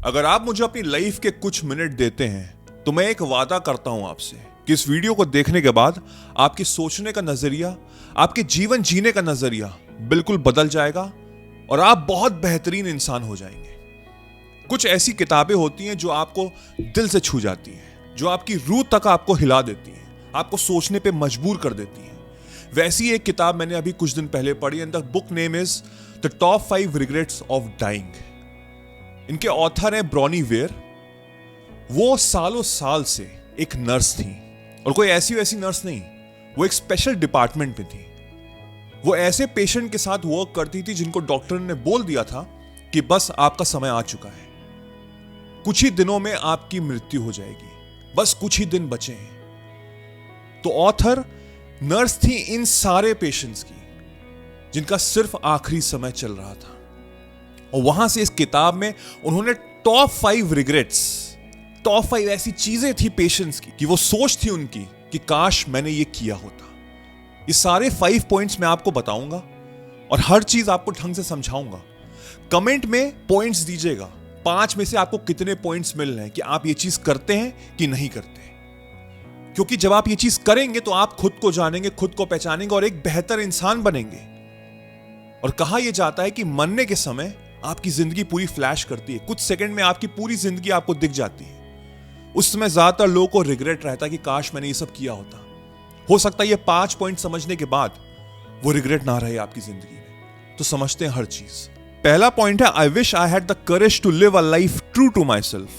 अगर आप मुझे अपनी लाइफ के कुछ मिनट देते हैं तो मैं एक वादा करता हूं आपसे कि इस वीडियो को देखने के बाद आपकी सोचने का नजरिया, आपके जीवन जीने का नजरिया बिल्कुल बदल जाएगा और आप बहुत बेहतरीन इंसान हो जाएंगे। कुछ ऐसी किताबें होती हैं जो आपको दिल से छू जाती हैं, जो आपकी रूह तक आपको हिला देती हैं, आपको सोचने पे मजबूर कर देती हैं। वैसी एक किताब मैंने अभी कुछ दिन पहले पढ़ी and the book name is the top 5 regrets of dying. इनके ऑथर हैं ब्रॉनी वेयर। वो सालों साल से एक नर्स थी और कोई ऐसी वैसी नर्स नहीं, वो एक स्पेशल डिपार्टमेंट में थी। वो ऐसे पेशेंट के साथ वर्क करती थी जिनको डॉक्टर ने बोल दिया था कि बस आपका समय आ चुका है, कुछ ही दिनों में आपकी मृत्यु हो जाएगी, बस कुछ ही दिन बचे हैं। तो ऑथर नर्स थी इन सारे पेशेंट्स की जिनका सिर्फ आखिरी समय चल रहा था। और वहां से इस किताब में उन्होंने टॉप 5 रिग्रेट्स, टॉप 5 ऐसी चीजें थी पेशेंट्स की कि वो सोच थी उनकी कि काश मैंने ये किया होता। ये सारे 5 पॉइंट्स मैं आपको बताऊंगा और हर चीज आपको ढंग से समझाऊंगा। कमेंट में पॉइंट्स दीजिएगा, 5 में से आपको कितने पॉइंट्स मिल रहे हैं कि आप ये चीज करते हैं कि नहीं करते। क्योंकि जब आप ये चीज करेंगे तो आप खुद को जानेंगे, खुद को पहचानेंगे और एक बेहतर इंसान बनेंगे। और कहा यह जाता है कि मरने के समय आपकी जिंदगी पूरी फ्लैश करती है, कुछ सेकंड में आपकी पूरी जिंदगी आपको दिख जाती है। उस समय ज्यादातर लोगों को रिग्रेट रहता है कि काश मैंने ये सब किया होता। हो सकता है ये 5 पॉइंट समझने के बाद वो रिग्रेट ना रहे आपकी जिंदगी में। तो समझते हैं हर चीज। पहला पॉइंट है, I wish I had the courage to live a life true to my self,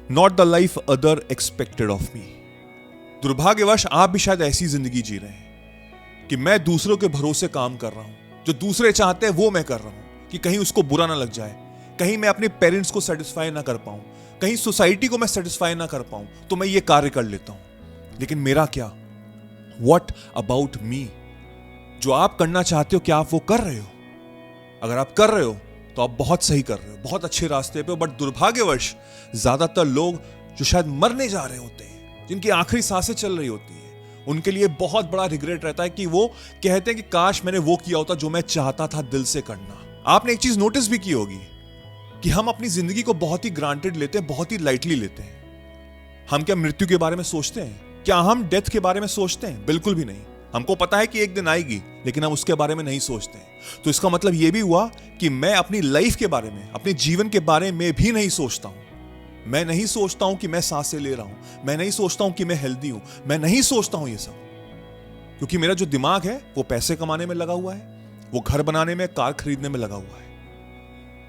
not the life other expected of me. दुर्भाग्यवश आप भी शायद ऐसी जिंदगी जी रहे हैं कि मैं दूसरों के भरोसे काम कर रहा हूं, जो दूसरे चाहते हैं वो मैं कर रहा हूं कि कहीं उसको बुरा ना लग जाए, कहीं मैं अपने पेरेंट्स को सेटिस्फाई ना कर पाऊं, कहीं सोसाइटी को मैं सेटिस्फाई ना कर पाऊं, तो मैं ये कार्य कर लेता हूं। लेकिन मेरा क्या? What about me? जो आप करना चाहते हो क्या आप वो कर रहे हो? अगर आप कर रहे हो तो आप बहुत सही कर रहे हो, बहुत अच्छे रास्ते पे हो। बट दुर्भाग्यवश ज्यादातर लोग जो शायद मरने जा रहे होते हैं, जिनकी आखिरी सांसें चल रही होती हैं, उनके लिए बहुत बड़ा रिग्रेट रहता है कि वो कहते हैं कि काश मैंने वो किया होता जो मैं चाहता था दिल से करना। आपने एक चीज नोटिस भी की होगी कि हम अपनी जिंदगी को बहुत ही ग्रांटेड लेते हैं, बहुत ही लाइटली लेते हैं। हम क्या मृत्यु के बारे में सोचते हैं? क्या हम डेथ के बारे में सोचते हैं? बिल्कुल भी नहीं। हमको पता है कि एक दिन आएगी, लेकिन हम उसके बारे में नहीं सोचते हैं। तो इसका मतलब यह भी हुआ कि मैं अपनी लाइफ के बारे में, अपने जीवन के बारे में भी नहीं सोचता हूं। मैं नहीं सोचता हूं कि मैं सांसें ले रहा हूं, मैं नहीं सोचता हूं कि मैं हेल्दी हूं, मैं नहीं सोचता हूं ये सब। क्योंकि मेरा जो दिमाग है वो पैसे कमाने में लगा हुआ है, वो घर बनाने में, कार खरीदने में लगा हुआ है।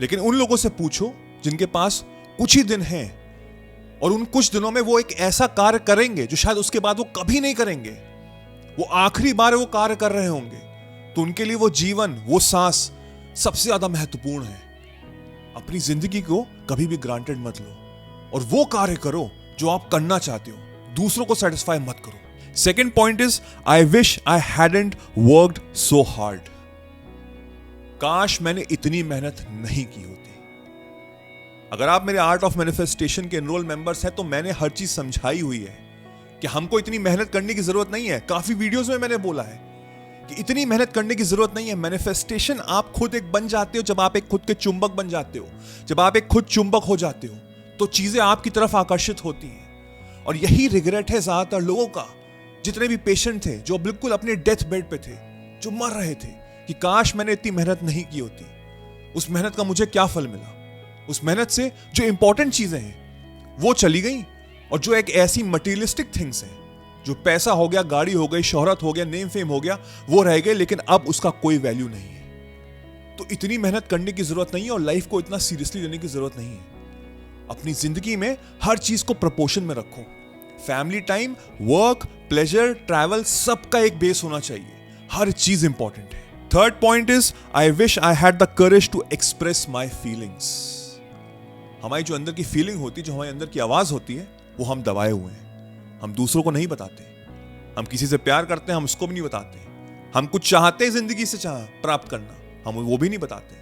लेकिन उन लोगों से पूछो जिनके पास कुछ ही दिन हैं और उन कुछ दिनों में वो एक ऐसा कार्य करेंगे जो शायद उसके बाद वो कभी नहीं करेंगे, वो आखिरी बार वो कार्य कर रहे होंगे, तो उनके लिए वो जीवन, वो सांस सबसे ज्यादा महत्वपूर्ण है। अपनी जिंदगी को कभी भी ग्रांटेड मत लो और वो कार्य करो जो आप करना चाहते हो, दूसरों को सेटिस्फाई मत करो। Second point is, I wish I hadn't worked so hard. काश मैंने इतनी मेहनत नहीं की होती। अगर आप मेरे आर्ट ऑफ मैनिफेस्टेशन के एनरोल मेंबर्स हैं तो मैंने हर चीज समझाई हुई है कि हमको इतनी मेहनत करने की जरूरत नहीं है। काफी वीडियोस में मैंने बोला है कि इतनी मेहनत करने की जरूरत नहीं है। मैनिफेस्टेशन आप खुद एक बन जाते हो जब आप एक खुद के चुंबक बन जाते हो, जब आप एक खुद चुंबक हो जाते हो तो चीजें आपकी तरफ आकर्षित होती हैं। और यही रिग्रेट है ज्यादातर लोगों का। जितने भी पेशेंट थे जो बिल्कुल अपने डेथ बेड पे थे, जो मर रहे थे, कि काश मैंने इतनी मेहनत नहीं की होती, उस मेहनत का मुझे क्या फल मिला? उस मेहनत से जो इंपॉर्टेंट चीजें हैं वो चली गई और जो एक ऐसी मटेरियलिस्टिक थिंग्स हैं, जो पैसा हो गया, गाड़ी हो गई, शोहरत हो गया, नेम फेम हो गया, वो रह गए, लेकिन अब उसका कोई वैल्यू नहीं है। तो इतनी मेहनत करने की जरूरत नहीं है और लाइफ को इतना सीरियसली लेने की जरूरत नहीं है। अपनी जिंदगी में हर चीज को प्रपोर्शन में रखो। Family time, work, pleasure, travel, सबका एक बेस होना चाहिए। हर चीज इंपॉर्टेंट है। Third point is, I wish I had the courage to express my feelings. हमारी जो अंदर की फीलिंग होती है, जो हमारे अंदर की आवाज होती है, वो हम दबाए हुए हैं। हम दूसरों को नहीं बताते। हम किसी से प्यार करते हैं, हम उसको भी नहीं बताते। हम कुछ चाहते हैं जिंदगी से प्राप्त करना, हम वो भी नहीं बताते।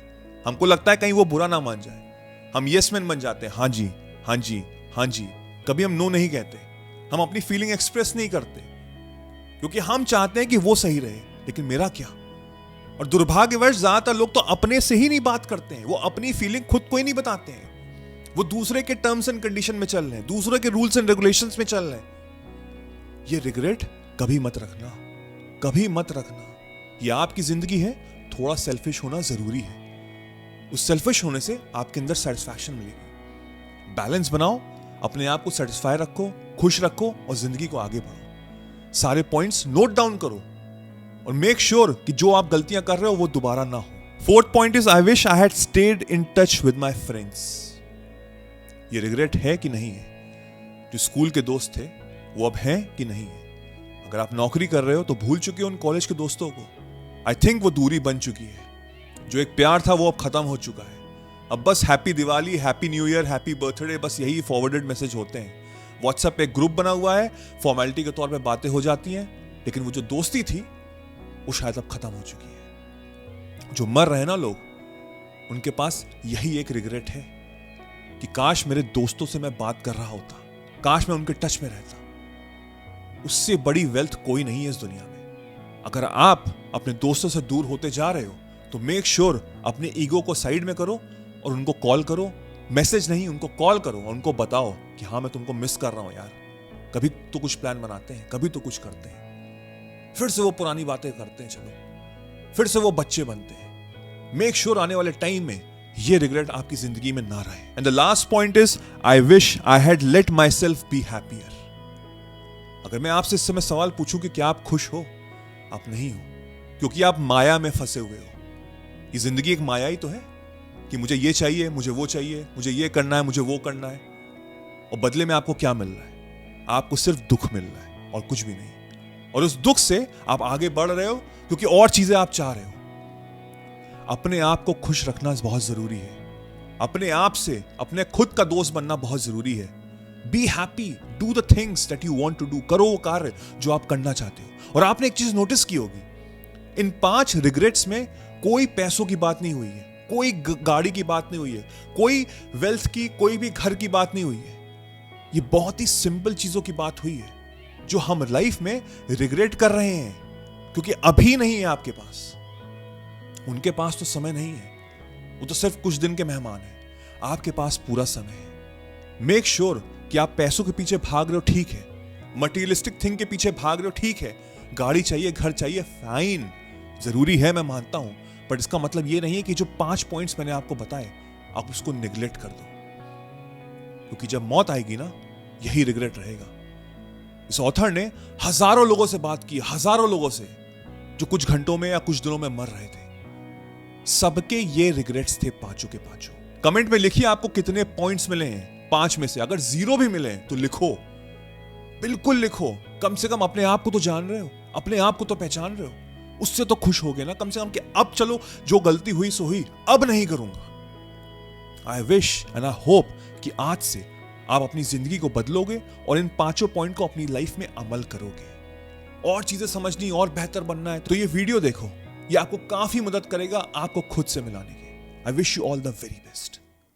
हमको लगता है कहीं वो बुरा ना मान जाए, हम यस मैन बन जाते हैं। हाँ जी, हाँ जी, हाँ जी। कभी हम नो नहीं कहते। हम अपनी फीलिंग एक्सप्रेस नहीं करते क्योंकि हम चाहते हैं कि वो सही रहे, लेकिन मेरा क्या? और दुर्भाग्यवश ज्यादातर लोग तो अपने से ही नहीं बात करते हैं, वो अपनी फीलिंग खुद को ही नहीं बताते हैं। वो दूसरे के टर्म्स एंड कंडीशन में चल रहे हैं, दूसरे के रूल्स एंड रेगुलेशंस में चल रहे हैं। ये रिग्रेट कभी मत रखना, कभी मत रखना। ये आपकी जिंदगी है, थोड़ा सेल्फिश होना जरूरी है। उस सेल्फिश होने से आपके अंदर सेटिस्फैक्शन मिलेगी। बैलेंस बनाओ, अपने आप को सेटिस्फाई रखो, खुश रखो और जिंदगी को आगे बढ़ो। सारे पॉइंट्स नोट डाउन करो और मेक श्योर कि जो आप गलतियां कर रहे हो वो दोबारा ना हो। Fourth point is I wish I had stayed in touch with my friends. ये रिग्रेट है कि नहीं है? जो स्कूल के दोस्त थे वो अब हैं कि नहीं है? अगर आप नौकरी कर रहे हो तो भूल चुके हो उन कॉलेज के दोस्तों को। आई थिंक वो दूरी बन चुकी है। जो एक प्यार था वो अब खत्म हो चुका है। अब बस happy Diwali, happy new year, happy birthday, बस यही फॉरवर्डेड मैसेज होते हैं। व्हाट्सएप पे एक ग्रुप बना हुआ है, फॉर्मेलिटी के तौर पे बातें हो जाती हैं, लेकिन वो जो दोस्ती थी वो शायद अब खत्म हो चुकी है। जो मर रहे ना लोग, उनके पास यही एक रिग्रेट है कि काश मेरे दोस्तों से मैं बात कर रहा होता, काश मैं उनके टच में रहता। उससे बड़ी वेल्थ कोई नहीं है इस दुनिया में। अगर आप अपने दोस्तों से दूर होते जा रहे हो तो मेक श्योर अपने ईगो को साइड में करो और उनको कॉल करो। मैसेज नहीं, उनको कॉल करो और उनको बताओ कि हाँ मैं तुमको मिस कर रहा हूं यार। कभी तो कुछ प्लान बनाते हैं, कभी तो कुछ करते हैं, फिर से वो पुरानी बातें करते हैं, चलो फिर से वो बच्चे बनते हैं। मेक श्योर आने वाले टाइम में ये रिग्रेट आपकी जिंदगी में ना रहे। And the last point is I wish I had let my self be happier. अगर मैं आपसे इस समय सवाल पूछूं कि क्या आप खुश हो? आप नहीं हो, क्योंकि आप माया में फंसे हुए हो। ये जिंदगी एक माया ही तो है कि मुझे ये चाहिए, मुझे वो चाहिए, मुझे ये करना है, मुझे वो करना है, और बदले में आपको क्या मिल रहा है? आपको सिर्फ दुख मिल रहा है और कुछ भी नहीं। और उस दुख से आप आगे बढ़ रहे हो क्योंकि और चीजें आप चाह रहे हो। अपने आप को खुश रखना बहुत जरूरी है। अपने आप से अपने खुद का दोस्त बनना बहुत जरूरी है। Be happy, do the things that you want to do. करो वो कार्य जो आप करना चाहते हो। और आपने एक चीज नोटिस की होगी, इन 5 रिग्रेट्स में कोई पैसों की बात नहीं हुई है, कोई गाड़ी की बात नहीं हुई है, कोई वेल्थ की, कोई भी घर की बात नहीं हुई है। ये बहुत ही सिंपल चीजों की बात हुई है जो हम लाइफ में रिग्रेट कर रहे हैं क्योंकि अभी नहीं है आपके पास। उनके पास तो समय नहीं है, वो तो सिर्फ कुछ दिन के मेहमान हैं। आपके पास पूरा समय है। मेक श्योर कि आप पैसों के पीछे भाग रहे हो, ठीक है, मटीरियलिस्टिक थिंग के पीछे भाग रहे हो, ठीक है, गाड़ी चाहिए, घर चाहिए, फाइन, जरूरी है, मैं मानता हूं, बट इसका मतलब ये नहीं है कि जो 5 पॉइंट्स मैंने आपको बताए आप उसको निगलेक्ट कर दो, क्योंकि जब मौत आएगी ना, यही रिग्रेट रहेगा। इस ऑथर ने हजारों लोगों से बात की, हजारों लोगों से, जो कुछ घंटों में या कुछ दिनों में मर रहे थे। सबके ये रिग्रेट्स थे, पांचों के पांचों। कमेंट में लिखिए आपको कितने पॉइंट्स मिले हैं 5 में से। अगर 0 भी मिले तो लिखो, बिल्कुल लिखो। कम से कम अपने आप को तो जान रहे हो, अपने आप को तो पहचान रहे हो, उससे तो खुश हो गए ना कम से कम कि अब चलो जो गलती हुई सो हुई, अब नहीं करूंगा। I wish and I hope कि आज से आप अपनी जिंदगी को बदलोगे और इन 5 पॉइंट को अपनी लाइफ में अमल करोगे। और चीजें समझनी और बेहतर बनना है तो ये वीडियो देखो, ये आपको काफी मदद करेगा आपको खुद से मिलाने की। I wish you all the very best.